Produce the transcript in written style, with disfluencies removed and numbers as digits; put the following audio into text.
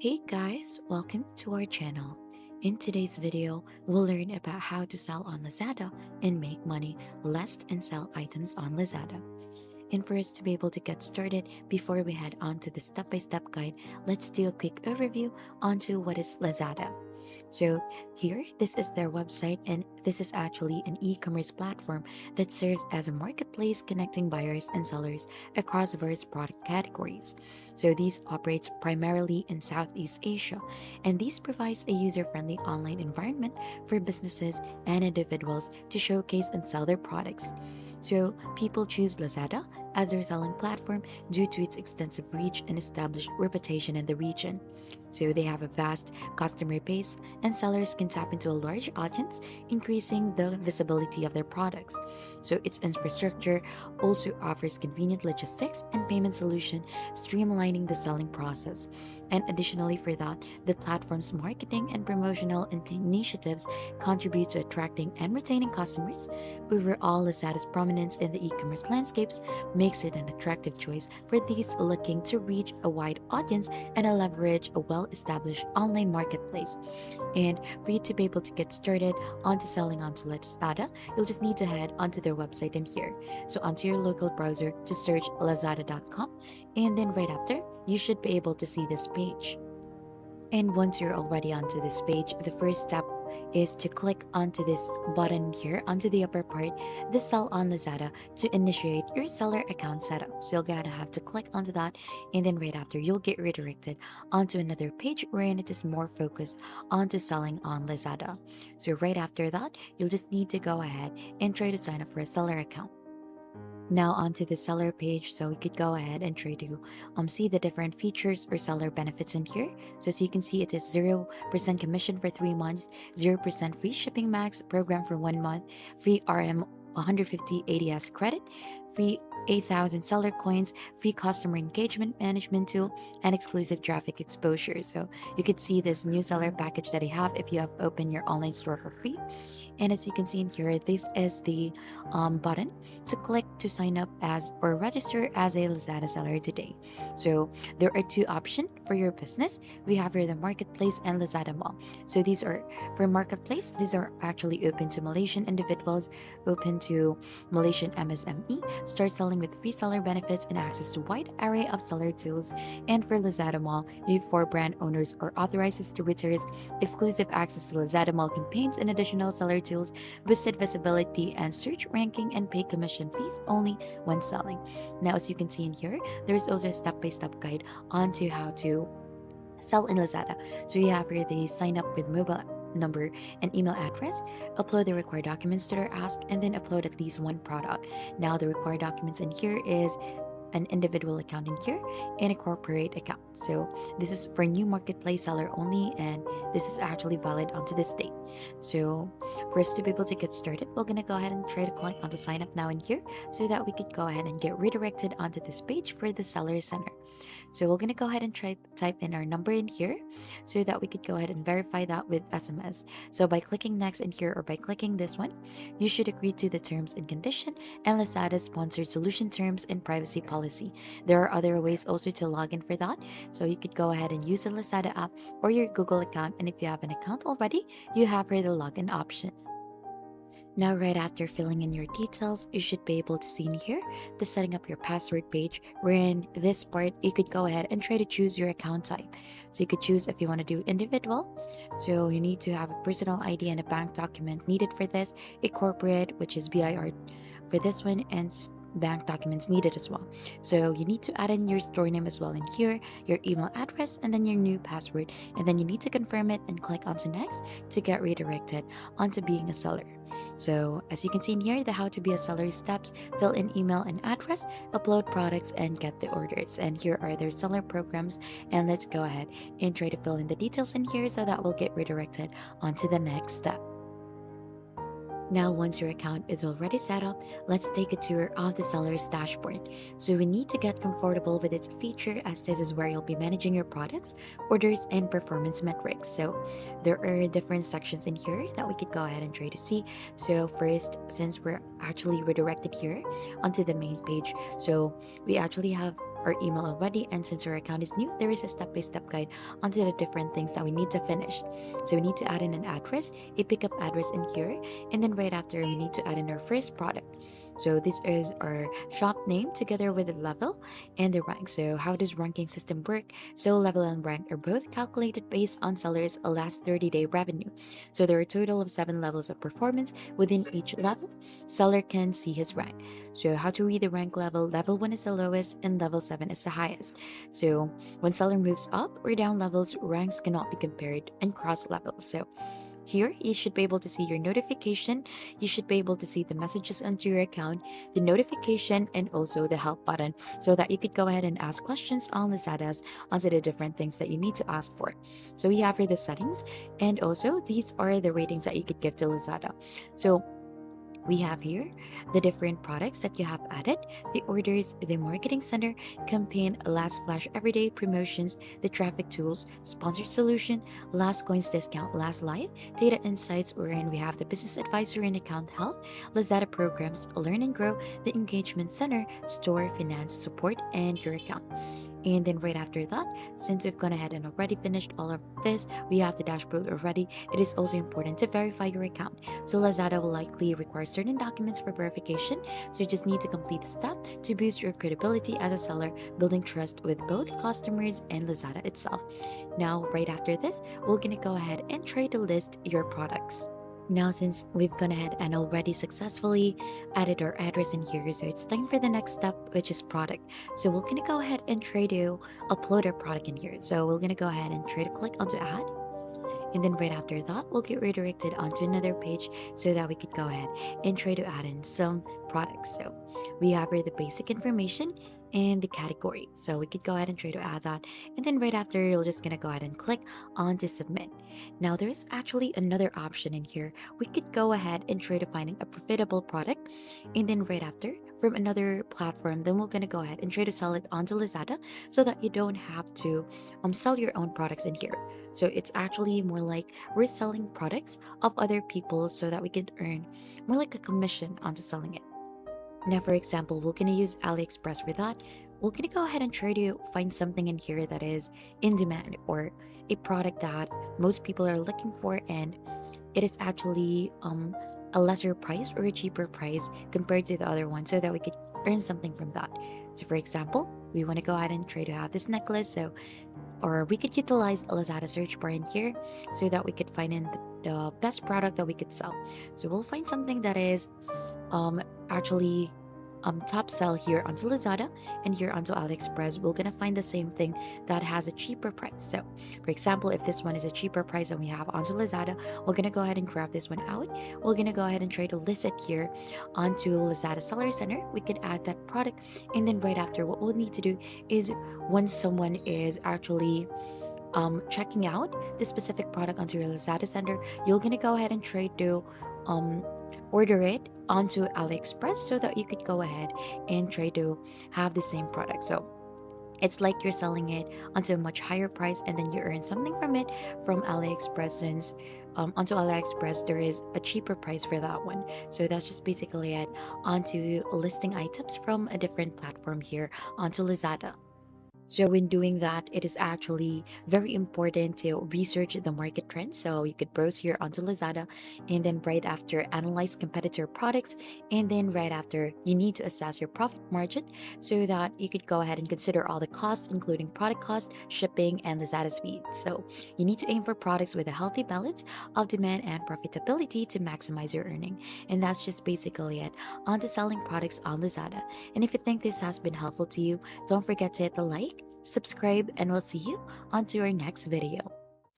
Hey guys, welcome to our channel. In today's video, we'll learn about how to sell on Lazada and make money list and sell items on Lazada. And for us to be able to get started, before we head on to the step-by-step guide, let's do a quick overview onto what is Lazada. So here, this is their website, and this is actually an e-commerce platform that serves as a marketplace connecting buyers and sellers across various product categories. So these operates primarily in Southeast Asia, and this provides a user-friendly online environment for businesses and individuals to showcase and sell their products. So people choose Lazada as their selling platform due to its extensive reach and established reputation in the region. So they have a vast customer base, and sellers can tap into a large audience, increasing the visibility of their products. So its infrastructure also offers convenient logistics and payment solution, streamlining the selling process. And additionally for that, the platform's marketing and promotional initiatives contribute to attracting and retaining customers. Overall, Lazada's prominence in the e-commerce landscapes makes it an attractive choice for those looking to reach a wide audience and leverage a well-established online marketplace. And for you to be able to get started onto selling onto Lazada, you'll just need to head onto their website in here. So onto your local browser, just search lazada.com, and then right after, you should be able to see this page. And once you're already onto this page, the first step is to click onto this button here onto the upper part, the sell on Lazada, to initiate your seller account setup. So you're gonna have to click onto that, and then right after you'll get redirected onto another page wherein it is more focused onto selling on Lazada. So right after that, you'll just need to go ahead and try to sign up for a seller account. Now onto the seller page, so we could go ahead and try to see the different features or seller benefits in here. So as you can see, it is 0% commission for 3 months, 0% free shipping max program for 1 month, free RM 150 ADS credit, free 8,000 seller coins, free customer engagement management tool, and exclusive traffic exposure. So you could see this new seller package that I have if you have opened your online store for free. And as you can see in here, this is the button to click to sign up as or register as a Lazada seller today. So there are two options for your business. We have here the marketplace and Lazada Mall. So these are for marketplace, these are actually open to Malaysian individuals, open to Malaysian MSME, start selling with free seller benefits and access to wide array of seller tools. And for Lazada Mall, you have for brand owners or authorized distributors, exclusive access to Lazada Mall campaigns and additional seller tools, boosted visibility and search ranking, and pay commission fees only when selling. Now, as you can see in here, there's also a step-by-step guide onto how to sell in Lazada. So you have here the sign up with mobile number and email address, upload the required documents that are asked, and then upload at least one product. Now the required documents in here is an individual account in here and a corporate account. So this is for new marketplace seller only, and this is actually valid onto this date. So for us to be able to get started, we're gonna go ahead and try to click onto sign up now in here so that we could go ahead and get redirected onto this page for the seller center. So we're gonna go ahead and try type in our number in here so that we could go ahead and verify that with SMS. So by clicking next in here or by clicking this one, you should agree to the terms and condition and Lazada's sponsored solution terms and privacy policy. There are other ways also to log in for that. So you could go ahead and use the Lazada app or your Google account. And if you have an account already, you have here the login option. Now, right after filling in your details, you should be able to see in here the setting up your password page, wherein this part you could go ahead and try to choose your account type. So you could choose if you want to do individual. So you need to have a personal ID and a bank document needed for this, a corporate, which is BIR for this one, and bank documents needed as well. So you need to add in your store name as well in here, your email address, and then your new password. And then you need to confirm it and click onto next to get redirected onto being a seller. So as you can see in here, the how to be a seller steps, fill in email and address, upload products, and get the orders. And here are their seller programs. And let's go ahead and try to fill in the details in here so that we'll get redirected onto the next step. Now, once your account is already set up, let's take a tour of the seller's dashboard. So we need to get comfortable with its feature, as this is where you'll be managing your products, orders, and performance metrics. So there are different sections in here that we could go ahead and try to see. So first, since we're actually redirected here onto the main page, so we actually have our email already, and since our account is new, there is a step-by-step guide onto the different things that we need to finish. So we need to add in an address, a pickup address in here, and then right after we need to add in our first product. So this is our shop name together with the level and the rank. So how does ranking system work? So level and rank are both calculated based on sellers' last 30-day revenue. So there are a total of 7 levels of performance. Within each level, seller can see his rank. So how to read the rank level? Level 1 is the lowest and level 7 is the highest. So when seller moves up or down levels, ranks cannot be compared and cross levels. So here, you should be able to see your notification. You should be able to see the messages onto your account, the notification, and also the help button so that you could go ahead and ask questions on Lazada's onto the different things that you need to ask for. So we have here the settings, and also these are the ratings that you could give to Lazada. So we have here the different products that you have added, the orders, the marketing center, campaign, last flash everyday promotions, the traffic tools, sponsor solution, last coins discount, last live, data insights, wherein we have the business advisor and account health, Lazada programs, learn and grow, the engagement center, store, finance, support, and your account. And then right after that, since we've gone ahead and already finished all of this, we have the dashboard already. It is also important to verify your account. So Lazada will likely require certain documents for verification. So you just need to complete the step to boost your credibility as a seller, building trust with both customers and Lazada itself. Now, right after this, we're gonna go ahead and try to list your products. Now, since we've gone ahead and already successfully added our address in here, so it's time for the next step, which is product. So we're gonna go ahead and try to upload our product in here. So we're gonna go ahead and try to click onto add. And then right after that, we'll get redirected onto another page so that we could go ahead and try to add in some products. So we have here the basic information and the category. So we could go ahead and try to add that. And then right after, you're just gonna go ahead and click on to submit. Now there's actually another option in here. We could go ahead and try to finding a profitable product. And then right after, from another platform, then we're gonna go ahead and try to sell it onto Lazada so that you don't have to sell your own products in here. So it's actually more like we're selling products of other people so that we can earn more like a commission onto selling it. Now, for example, we're gonna use AliExpress for that. We're gonna go ahead and try to find something in here that is in demand or a product that most people are looking for, and it is actually a lesser price or a cheaper price compared to the other one so that we could earn something from that. So for example, we want to go ahead and try to have this necklace, so or we could utilize a Lazada search bar in here so that we could find in the best product that we could sell. So we'll find something that is actually top sell here onto Lazada, and here onto AliExpress we're gonna find the same thing that has a cheaper price. So for example, if this one is a cheaper price than we have onto Lazada, we're gonna go ahead and grab this one out. We're gonna go ahead and try to list it here onto Lazada Seller Center. We could add that product, and then right after, what we'll need to do is when someone is actually checking out the specific product onto your Lazada Center, you're gonna go ahead and try to order it onto AliExpress so that you could go ahead and try to have the same product. So it's like you're selling it onto a much higher price, and then you earn something from it from AliExpress, since onto AliExpress there is a cheaper price for that one. So that's just basically it onto listing items from a different platform here onto Lazada. So when doing that, it is actually very important to research the market trends. So you could browse here onto Lazada, and then right after, analyze competitor products, and then right after, you need to assess your profit margin so that you could go ahead and consider all the costs, including product cost, shipping, and Lazada's fees. So you need to aim for products with a healthy balance of demand and profitability to maximize your earning. And that's just basically it onto selling products on Lazada. And if you think this has been helpful to you, don't forget to hit the like, subscribe, and we'll see you on to our next video.